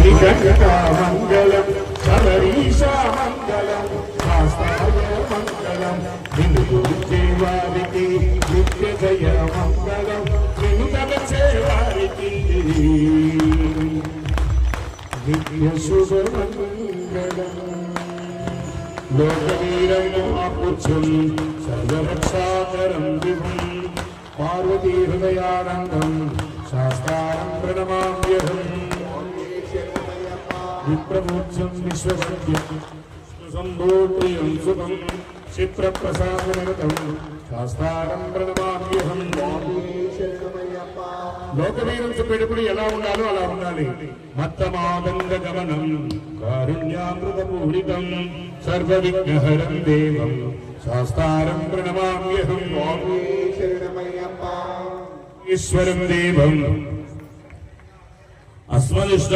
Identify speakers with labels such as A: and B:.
A: మణికంఠా మంగళం శబరీషా మంగళం శాస్త్రాయ మంగళం నిన్ను గురించే వారికి నిత్య జయ మంగళం నిన్ను తలచే వారికి నిత్య శుభ మంగళం లోకవీరం మహాపురుషం సర్వరక్షాకరం విభుం పార్వతీ హృదయానందం శాస్త్రారం ప్రణమామ్యహం విప్రమోక్షం విశ్వసత్యం సంభూత్రియం సుఖం క్షిప్రప్రసాదనగతం శాస్త్రారం ప్రణమామ్యహం లోకవీరం చెప్పేటప్పుడు ఎలా ఉండాలో అలా ఉండాలి. మత్తమాదంగ గమనం కారుణ్యామృతపూరితం సర్వవిఘ్నహరం దేవం శాస్త్రారం ప్రణమామ్యహం ఈశ్వరం దేవం అస్మదిష్ట